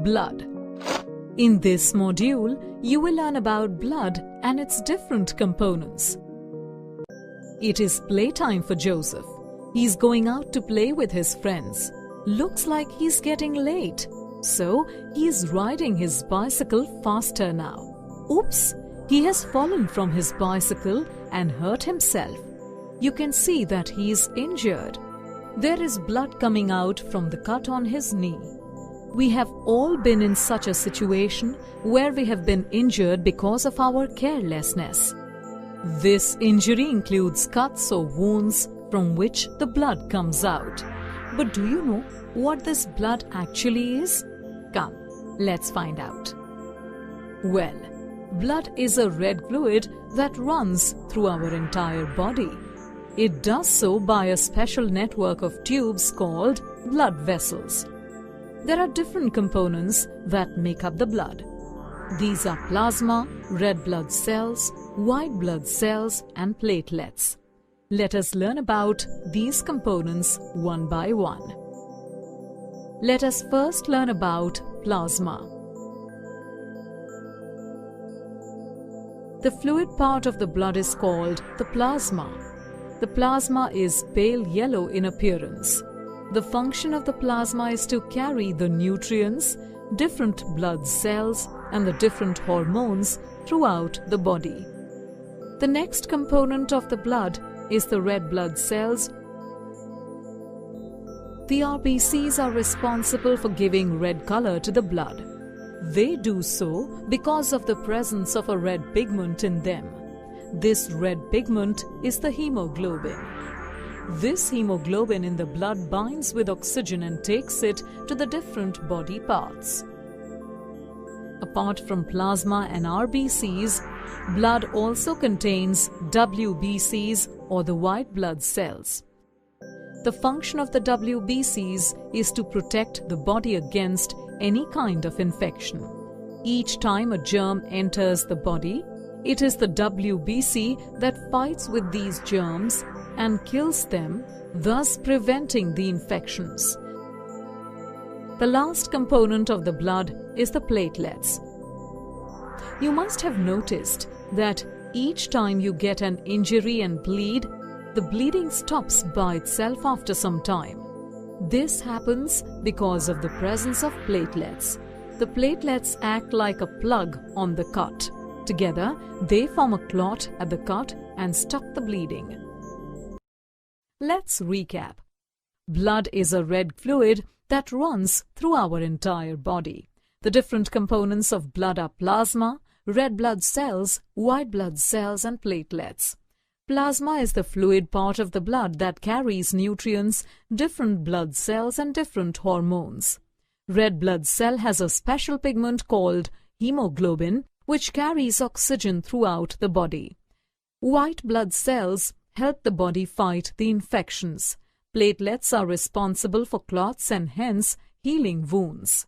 Blood. In this module, you will learn about blood and its different components. It is playtime for Joseph. He's going out to play with his friends. Looks like he's getting late. So, he's riding his bicycle faster now. Oops! He has fallen from his bicycle and hurt himself. You can see that he is injured. There is blood coming out from the cut on his knee. We have all been in such a situation where we have been injured because of our carelessness. This injury includes cuts or wounds from which the blood comes out. But do you know what this blood actually is? Come, let's find out. Well, blood is a red fluid that runs through our entire body. It does so by a special network of tubes called blood vessels. There are different components that make up the blood. These are plasma, red blood cells, white blood cells, and platelets. Let us learn about these components one by one. Let us first learn about plasma. The fluid part of the blood is called the plasma. The plasma is pale yellow in appearance. The function of the plasma is to carry the nutrients, different blood cells, and the different hormones throughout the body. The next component of the blood is the red blood cells. The RBCs are responsible for giving red color to the blood. They do so because of the presence of a red pigment in them. This red pigment is the hemoglobin. This hemoglobin in the blood binds with oxygen and takes it to the different body parts. Apart from plasma and RBCs, blood also contains WBCs or the white blood cells. The function of the WBCs is to protect the body against any kind of infection. Each time a germ enters the body, it is the WBC that fights with these germs and kills them, thus preventing the infections. The last component of the blood is the platelets. You must have noticed that each time you get an injury and bleed, the bleeding stops by itself after some time. This happens because of the presence of platelets. The platelets act like a plug on the cut. Together, they form a clot at the cut and stop the bleeding. Let's recap. Blood is a red fluid that runs through our entire body. The different components of blood are plasma, red blood cells, white blood cells, and platelets. Plasma is the fluid part of the blood that carries nutrients, different blood cells, and different hormones. Red blood cell has a special pigment called hemoglobin, which carries oxygen throughout the body. White blood cells help the body fight the infections. Platelets are responsible for clots and hence healing wounds.